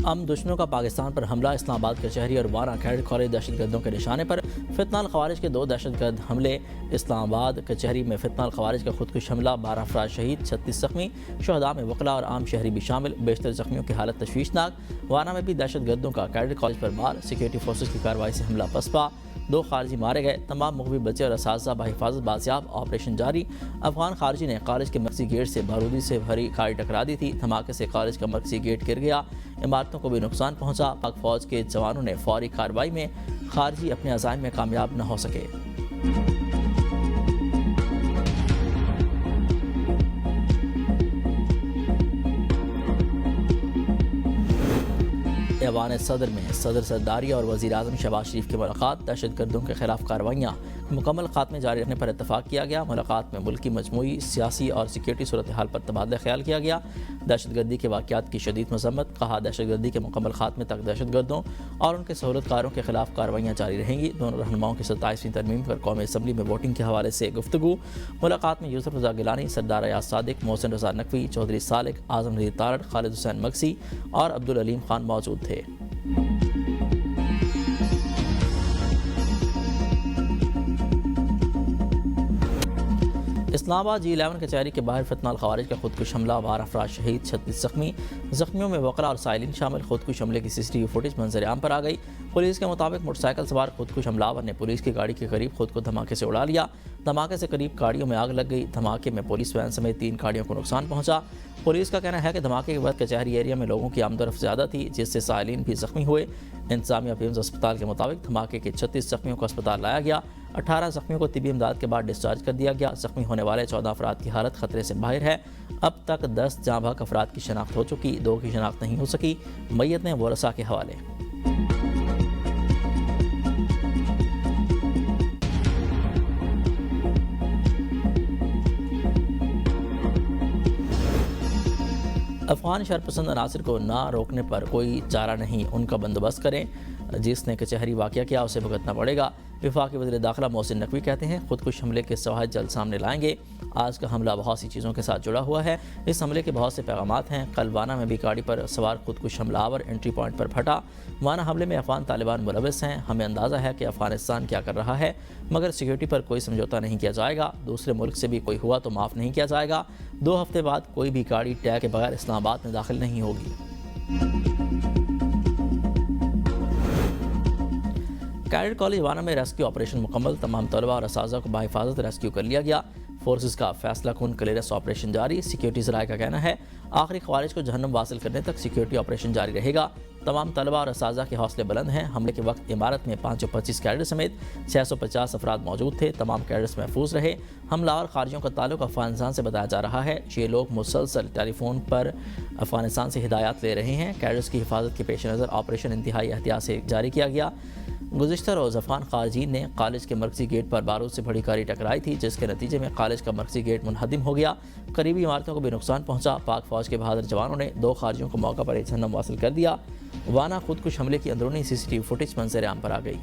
हम दुश्मनों का पाकिस्तान पर हमला, इस्लामाबाद कचहरी और वाना कैडेट कॉलेज दहशतगर्दों के निशाने पर। फितनाल खवारिज के 2 दहशतगर्द हमले। इस्लामाबाद कचहरी में फितनाल खवारिज का खुदकुश हमला, 12 अफराद शहीद, 36 जख्मी। शहदा में वकला और आम शहरी भी शामिल, बेशतर जख्मियों की हालत तशवीशनाक। वाना में भी दहशतगर्दों का कैडेट कॉलेज पर मार, सिक्योरिटी फोर्सेज की कार्रवाई से हमला पसपा। 2 खारजी मारे गए, तमाम मुग़वी बच्चे और असातिज़ा बहिफाजत बाजियाब। ऑपरेशन जारी। अफगान खारजी ने कॉलेज के मर्कजी गेट से बारूदी से भरी गाड़ी टकरा दी थी। धमाके से कॉलेज का मर्कजी गेट गिर गया, इमारतों को भी नुकसान पहुंचा। पाक फौज के जवानों ने फौरी कार्रवाई में खारजी अपने अज़ाइम में कामयाब न हो सके। ऐवान सदर में सदर सरदारी और वज़ीर आज़म शहबाज शरीफ की मुलाकात। दहशतगर्दों के खिलाफ कार्रवाइयाँ मुकम्मल खात्मे जारी रखने पर इतफाक़ किया गया। मुलाकात में मुल्क की मजमूई सियासी और सिक्योरिटी सूरत हाल पर तबादला ख्याल किया गया। दहशतगर्दी के वाक़यात की शदीद मज़म्मत। कहा, दहशतगर्दी के मुकम्मल खात्मे तक दहशतगर्दों और उनके सहूलतकारों के खिलाफ कार्रवाइयाँ जारी रहेंगी। दोनों रहनुमाओं की 27वीं तरमीम पर कौमी असम्बली में वोटिंग के हवाले से गुफ्तगू। मुलाकात में यूसुफ रज़ा गिलानी, सरदार अयाज सादिक, मोहसिन रज़ा नकवी, चौधरी सालिक, आज़म नज़ीर तारड़, खालिद हुसैन मगसी और अब्दुल अलीम खान मौजूद थे। इस्लामाबाद G11 कचहरी के बाहर फितनाल खवारिज का खुदकुश हमला, 12 अफराद शहीद, 36 जख्मी। जख्मियों में वकला और साइलिन शामिल। खुदकुश हमले की CCTV फुटेज मंजर आम पर आ गई। पुलिस के मुताबिक मोटरसाइकिल सवार खुदकुश हमलावर ने पुलिस की गाड़ी के करीब खुद को धमाके से उड़ा लिया। धमाके से करीब गाड़ियों में आग लग गई। धमाके में पुलिस वैन समेत 3 गाड़ियों को नुकसान पहुंचा। पुलिस का कहना है कि धमाके के बाद कचहरी एरिया में लोगों की आमदोरफ्त ज़्यादा थी, जिससे साइलिन भी जख्मी हुए। इंतजामिया पीएम्स अस्पताल के मुताबिक धमाके के 36 जख्मियों को अस्पताल लाया गया। 18 जख्मियों को तिबी इमदाद के बाद डिस्चार्ज कर दिया गया। जख्मी होने वाले 14 अफराद की हालत खतरे से बाहर है। अब तक 10 जाँ बहक अफराद की शनाख्त हो चुकी, 2 की शनाख्त नहीं हो सकी। मैयतें वरसा के हवाले। अफगान शरपसंद अनासर को ना रोकने पर कोई चारा नहीं, उनका बंदोबस्त करें। जिसने कचहरी वाक़या किया उसे भुगतना पड़ेगा। वफाकी वज़ीर दाखिला मोहसिन नकवी कहते हैं, खुदकुश हमले के शवाहिद जल्द सामने लाएंगे। आज का हमला बहुत सी चीज़ों के साथ जुड़ा हुआ है। इस हमले के बहुत से पैगामात हैं। कल वाना में भी गाड़ी पर सवार खुदकुश हमलावर एंट्री पॉइंट पर फटा। वाना हमले में अफगान तालिबान मुलविस हैं। हमें अंदाज़ा है कि अफगानिस्तान क्या कर रहा है, मगर सिक्योरिटी पर कोई समझौता नहीं किया जाएगा। दूसरे मुल्क से भी कोई हुआ तो माफ़ नहीं किया जाएगा। 2 हफ्ते बाद कोई भी गाड़ी टैग के बगैर इस्लामाबाद में दाखिल नहीं होगी। कैडेट कॉलेज वाना में रेस्क्यू ऑपरेशन मुकम्मल। तमाम तलबा और असातिज़ा को बाहिफाजत रेस्क्यू कर लिया गया। फोर्सेस का फैसला कुन क्लियरेंस ऑपरेशन जारी। सिक्योरिटी ज़राए का कहना है, आखिरी खवारिज को जहन्नम वासिल करने तक सिक्योरिटी ऑपरेशन जारी रहेगा। तमाम तलबा और असातिज़ा के हौसले बुलंद हैं। हमले के वक्त इमारत में 525 कैडेट समेत 650 अफराद मौजूद थे। तमाम कैडेट्स महफूज रहे। हमलावर खारजियों का ताल्लुक अफगानिस्तान से बताया जा रहा है। ये लोग मुसलसल टेलीफोन पर अफगानिस्तान से हिदायत ले रहे हैं। कैडेट्स की हिफाजत के पेश नज़र ऑपरेशन इंतहाई एहतियात से जारी किया गया। गुज़िश्ता रोज़ अफगान खारजीन ने कॉलेज के मर्कजी गेट पर बारूद से भरी गाड़ी टकराई थी, जिसके नतीजे में कॉलेज का मर्कजी गेट मुनहदिम हो गया। करीबी इमारतों को भी नुकसान पहुंचा। पाक फौज के बहादुर जवानों ने 2 खारजियों को मौका पर जहन्नम वासिल कर दिया। वाना खुदकुश हमले की अंदरूनी CCTV फुटेज मंजर आम पर आ गई।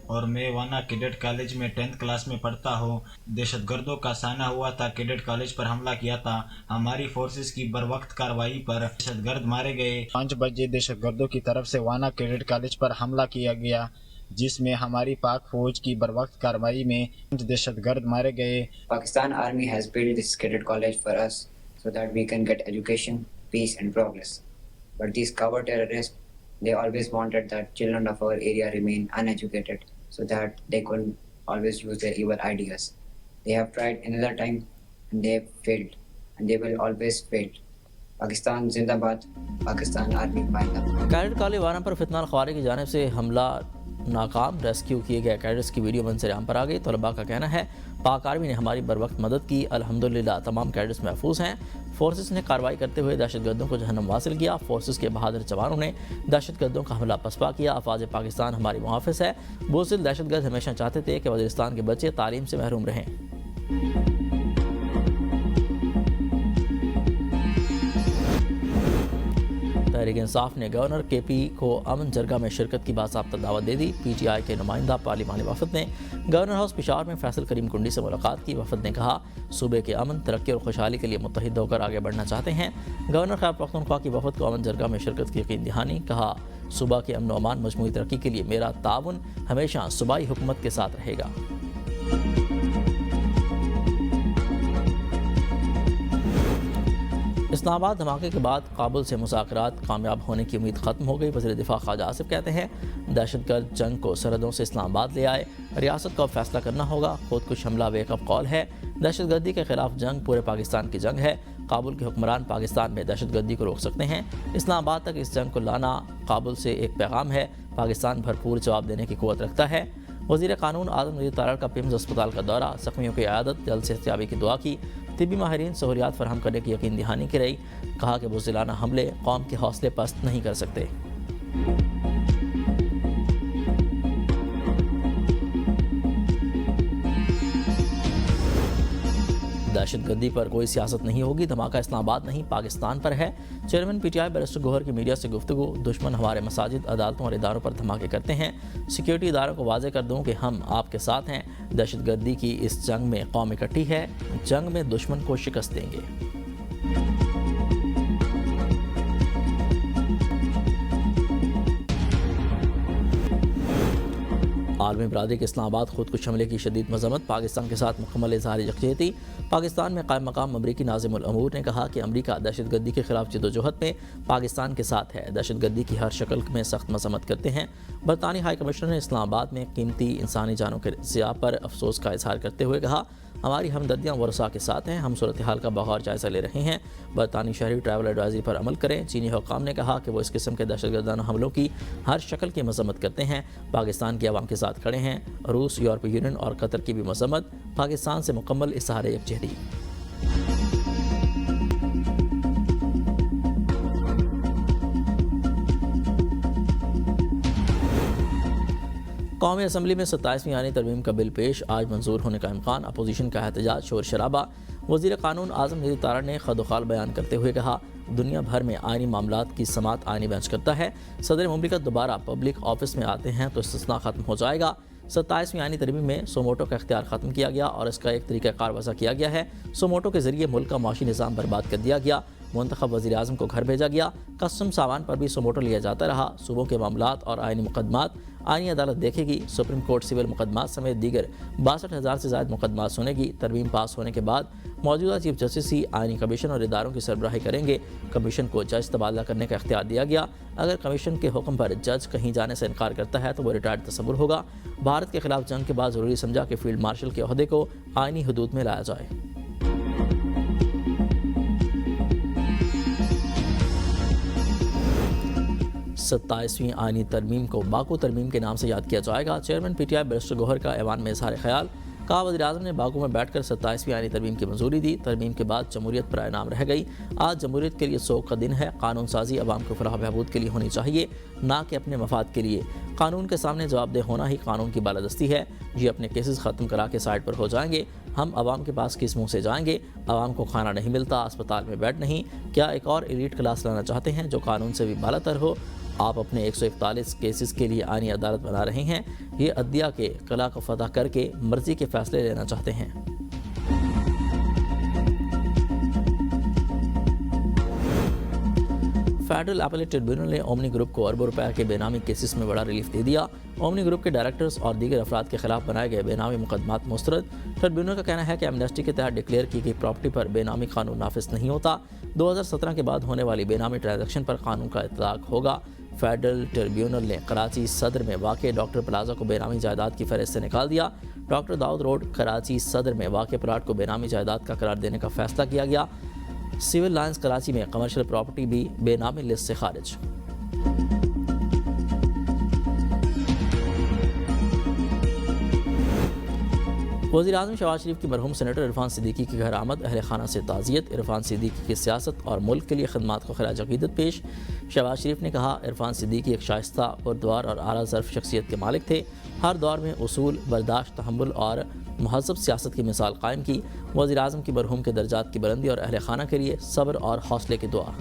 और मैं वाना कैडेट कॉलेज में 10th क्लास में पढ़ता हूँ। दहशतगर्दों का सामना हुआ था, कैडेट कॉलेज पर हमला किया था। हमारी फोर्सेस की बरवक्त कार्रवाई पर दहशतगर्द मारे गए। 5 बजे दहशतगर्दों की तरफ से वाना कैडेट कॉलेज पर हमला किया गया, जिसमें हमारी पाक फौज की बरवक्त कार्रवाई में 5 दहशतगर्द मारे गए। Pakistan army has built this cadet college for us so that we can get education, peace and progress, but these coward terrorists, they always wanted that children of our area remain uneducated so that they could always use their evil ideas. They have tried another time and they have failed, and they will always fail. Pakistan जिंदाबाद, Pakistan army जिंदाबाद। Cadet college वाना पर फितनाल खवारिज की जानिब से हमला नाकाम। Rescue किए गए कैडेट्स की वीडियो मंजर आम पर आ गई। तलबा का कहना है, पाक आर्मी ने हमारी बरवक्त मदद की। अल्हम्दुलिल्लाह तमाम कैडेट्स महफूज हैं। फोर्सेस ने कार्रवाई करते हुए दहशतगर्दों को जहन्नम वासिल किया। फोर्सेस के बहादुर जवानों ने दहशतगर्दों का हमला पसपा किया। अफवाज पाकिस्तान हमारी मुहाफ़िज़ है। बुज़दिल दहशतगर्द हमेशा चाहते थे कि वज़ीरिस्तान के बच्चे तालीम से महरूम रहें। तहरीक तहरीक इंसाफ ने गवर्नर KP को अमन जरगा में शिरकत की बासाब्ता दावत दे दी। PTI के नुमाइंदा पार्लिमानी वफद ने गवर्नर हाउस पेशावर में फैसल करीम कुंडी से मुलाकात की। वफद ने कहा सूबे के अमन, तरक्की और खुशहाली के लिए मुत्तहिद होकर आगे बढ़ना चाहते हैं। गवर्नर खैबर पख्तूनख्वा की वफद को अमन जरगा में शिरकत की यकीन दहानी। कहा सूबा के अमन व अमान मजमूई तरक्की के लिए मेरा ताउन हमेशा सूबाई हुकूमत के साथ रहेगा। इस्लामाबाद धमाके के बाद काबुल से मुज़ाकरात कामयाब होने की उम्मीद ख़त्म हो गई। वज़ीर दिफ़ा ख्वाजा आसिफ कहते हैं दहशतगर्द जंग को सरहदों से इस्लामाबाद ले आए, रियासत को अब फैसला करना होगा। खुदकुश हमला वेकअप कॉल है। दहशतगर्दी के खिलाफ जंग पूरे पाकिस्तान की जंग है। काबुल के हुक्मरान पाकिस्तान में दहशतगर्दी को रोक सकते हैं। इस्लामाबाद तक इस जंग को लाना काबुल से एक पैगाम है। पाकिस्तान भरपूर जवाब देने की क़ुव्वत रखता है। वज़ीर क़ानून आज़म नज़ीर तारड़ का पिम्स अस्पताल का दौरा, ज़ख्मियों की इयादत, जल्द सेहतयाबी की दुआ की। तिब्बी माहिरीन सहूलियात फराहम करने की यकीन दहानी की रही। कहा कि बुज़दिलाना हमले कौम के हौसले पस्त नहीं कर सकते। दहशतगर्दी पर कोई सियासत नहीं होगी, धमाका इस्लामाबाद नहीं पाकिस्तान पर है। चेयरमैन PTI बैरिस्टर गौहर की मीडिया से गुफ्तगू। दुश्मन हमारे मसाजिद, अदालतों और इदारों पर धमाके करते हैं। सिक्योरिटी इदारों को वाज़ेह कर दूं कि हम आपके साथ हैं। दहशतगर्दी की इस जंग में कौम इकट्ठी है। जंग में दुश्मन को शिकस्त देंगे। आलमी बरादरी के इस्लामाबाद खुदकुश हमले की शदीद मजम्मत, पाकिस्तान के साथ मुकम्मल इज़हार यकजहती। पाकिस्तान में कायम मकाम अमरीकी नाज़िमुल अमूर ने कहा कि अमरीका दहशतगर्दी के खिलाफ जदोजहद में पाकिस्तान के साथ है। दहशतगर्दी की हर शक्ल में सख्त मजम्मत करते हैं। बरतानी हाई कमिश्नर ने इस्लामाबाद में कीमती इंसानी जानों के ज़िया पर अफसोस का इजहार करते हुए कहा हमारी हमदर्दियाँ वरसा के साथ हैं। हम सूरत हाल का बगौर जायज़ा ले रहे हैं। बरतानी शहरी ट्रैवल एडवाइजरी पर अमल करें। चीनी हुक्काम ने कहा कि वो इस किस्म के दहशतगर्दाना हमलों की हर शक्ल की मजम्मत करते हैं। पाकिस्तान की आवाम के साथ खड़े हैं। रूस, यूरोपीय यूनियन और कतर की भी मजम्मत। पाकिस्तान से मुकम्मल इज़हार यकजहती। कौमी असम्बली में 27वीं आईनी तरमीम का बिल पेश, आज मंजूर होने का इम्कान। अपोजिशन का एहतजाज, शोर शराबा। वज़ीर क़ानून आज़म नज़ीर तारड़ ने खदोखाल बयान करते हुए कहा दुनिया भर में आईनी मामलात की समात आईनी बेंच करता है। सदर मुमलिकत दोबारा पब्लिक ऑफिस में आते हैं तो इस्तिस्ना ख़त्म हो जाएगा। 27वीं आईनी तरमीम में सोमोटो का इख्तियार ख़त्म किया गया और इसका एक तरीक़ाकार वज़ा किया गया है। सोमोटो के ज़रिए मुल्क का माशी निज़ाम बर्बाद कर दिया गया। मुंतखब वज़ीर आज़म को घर भेजा गया। कस्टम सामान पर भी सोमोटो लिया जाता रहा। सूबों के मामलात और आईनी मुकदमात आईनी अदालत देखेगी। सुप्रीम कोर्ट सिविल मुकदमात समेत दीगर 62,000 से ज़ायद मुकदमात सुनेगी। तरमीम पास होने के बाद मौजूदा चीफ जस्टिस ही आईनी कमीशन और इदारों की सरबराही करेंगे। कमीशन को जज तबादला करने का इख्तियार दिया गया। अगर कमीशन के हुक्म पर जज कहीं जाने से इनकार करता है तो वो रिटायर्ड तस्वुर होगा। भारत के खिलाफ जंग के बाद ज़रूरी समझा कि फील्ड मार्शल के ओहदे को आईनी हदूद में लाया जाए। सत्ताईसवीं आईनी तरमीम को बाकू तरमीम के नाम से याद किया जाएगा। चेयरमैन PTI बैरिस्टर गौहर का ऐवान में इज़हार ख्याल। कहा वज़ीर आज़म ने बाकू में बैठकर 27वीं आईनी तरमीम की मंजूरी दी। तरमीम के बाद जमहूरियत पर नाम रह गई। आज जमहूरियत के लिए शोक का दिन है। कानून साजी अवाम को फलाह बहबूद के लिए होनी चाहिए, ना कि अपने मफाद के लिए। कानून के सामने जवाबदेह होना ही कानून की बालादस्ती है। ये अपने केसेस ख़त्म करा के साइड पर हो जाएंगे। हम आवाम के पास किस मुँह से जाएंगे? आवाम को खाना नहीं मिलता, अस्पताल में बेड नहीं। क्या एक और एलीट क्लास लाना चाहते हैं जो कानून से भी बालातर हो? आप अपने 141 केसेस के लिए आईनी अदालत बना रहे हैं। ये अदलिया के कला को फतह करके मर्जी के फैसले लेना चाहते हैं। फेडरल अपीलेट ट्रिब्यूनल ने ओमनी ग्रुप को अरबों रुपए के बेनामी केसेस में बड़ा रिलीफ दे दिया। ओमनी ग्रुप के डायरेक्टर्स और दीगर अफराद के खिलाफ बनाए गए बेनामी मुकदमात मुस्तरद। ट्रिब्यूनल का कहना है कि एमनेस्टी के तहत डिक्लेयर की गई प्रॉपर्टी पर बेनामी कानून नाफिज नहीं होता। 2017 के बाद होने वाली बेनामी ट्रांजैक्शन पर कानून का इतलाक होगा। फेडरल ट्रिब्यूनल ने कराची सदर में वाक़ डॉक्टर प्लाजा को बेनामी जायदाद की फहरिस्त से निकाल दिया। डॉक्टर दाऊद रोड कराची सदर में वाक़ प्लाट को बेनामी जायदाद का करार देने का फैसला किया गया। सिविल लाइन्स कराची में कमर्शियल प्रॉपर्टी भी बेनामी लिस्ट से खारिज। वज़ीर आज़म शहबाज शरीफ की मरहूम सेनेटर इरफान सिद्दीकी के घर आमद, अहल खाना से ताज़ियत। इरफान सिद्दीकी की सियासत और मुल्क के लिए खदमात को खिराज अक़ीदत पेश। शहबाज शरीफ ने कहा इरफान सिद्दीकी एक शाइस्ता, पुरद्वार और आला ज़र्फ़ शख्सियत के मालिक थे। हर दौर में उसूल, बर्दाश्त, तहम्मुल और महज़ब सियासत की मिसाल कायम की। वज़ीर आज़म की मरहूम के दर्जात की बुलंदी और अहल खाना के लिए सब्र और हौसले की दुआ।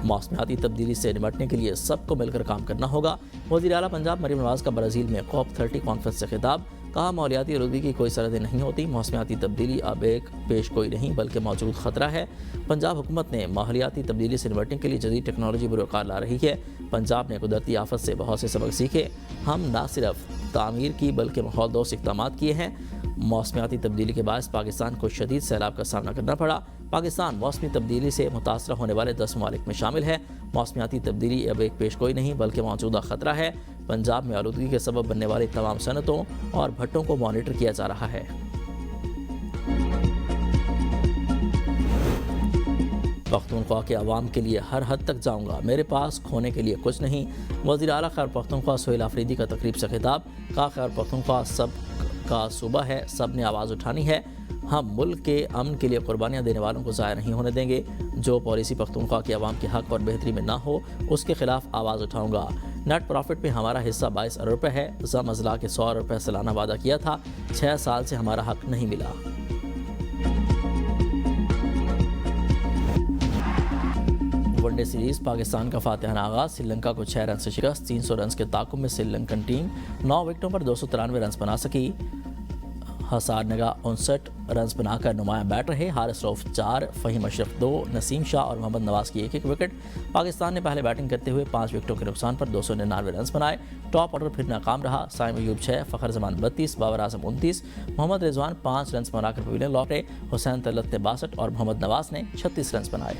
मौसमियाती तब्दीली से निपटने के लिए सबको मिलकर काम करना होगा। वज़ीर आला पंजाब मरीम नवाज का ब्राज़ील में COP30 कॉन्फ्रेंस से खिताब। कहा, माहौलियाती आलूदगी की कोई सरहदें नहीं होती। मौसमियाती तब्दीली अब एक पेश गोई नहीं बल्कि मौजूद ख़तरा है। पंजाब हुकूमत ने माहौलियाती तब्दीली से निपटने के लिए जदीद टेक्नोलॉजी बुरकार ला रही है। पंजाब ने कुदरती आफत से बहुत से सबक सीखे। हम ना सिर्फ तामीर की बल्कि माहौल दोस्त इक़दाम किए हैं। मौसमियाती तब्दीली के बायस पाकिस्तान को शदीद सैलाब का सामना करना पड़ा। पाकिस्तान मौसमी तब्दीली से मुतासर होने वाले 10 ममालिक में शामिल है। मौसमियाती तब्दीली अब एक पेश गोई नहीं बल्कि मौजूदा ख़तरा है। पंजाब में आलूदगी के सबब बनने वाली तमाम सनतों और भट्टों को मॉनिटर किया जा रहा है। पख्तूनख्वा के अवाम के लिए हर हद तक जाऊंगा, मेरे पास खोने के लिए कुछ नहीं। वज़ीर आला खैबर पख्तूनख्वा सोहेल आफरीदी का तकरीब से खिताब। कहा, खैबर पख्तूनख्वा सब का सूबा है, सब ने आवाज़ उठानी है। हम मुल्क के अमन के लिए कुर्बानियाँ देने वालों को ज़ाया नहीं होने देंगे। जो पॉलिसी पख्तूनख्वा के अवाम के हक़ और बेहतरी में ना हो उसके खिलाफ आवाज़ उठाऊंगा। नेट प्रॉफिट में हमारा हिस्सा 22 अरब रुपये है। ज़म अज़ला के 100 रुपये सालाना वादा किया था, 6 साल से हमारा हक़ नहीं मिला। वनडे सीरीज़ पाकिस्तान का फातिहाना आगाज़। श्रीलंका को 6 रन से शिकस्त। 300 रन के ताक़ुब में श्रीलंकन टीम 9 विकेटों पर 293 रन बना सकी। हसार नगा 59 रन बनाकर नुमाया बैट रहे। हारिस रऊफ 4, फ़हीम अशरफ 2, नसीम शाह और मोहम्मद नवाज़ की एक विकेट। पाकिस्तान ने पहले बैटिंग करते हुए 5 विकेटों के नुकसान पर 299 रन बनाए। टॉप ऑर्डर फिर नाकाम रहा। साइम अयूब 6, फ़खर जमान 32, बाबर आजम 29, मोहम्मद रिजवान 5 रन बनाकर पवेलियन लौटे। हुसैन तलत ने 62 और मोहम्मद नवाज़ ने 36 रन बनाए।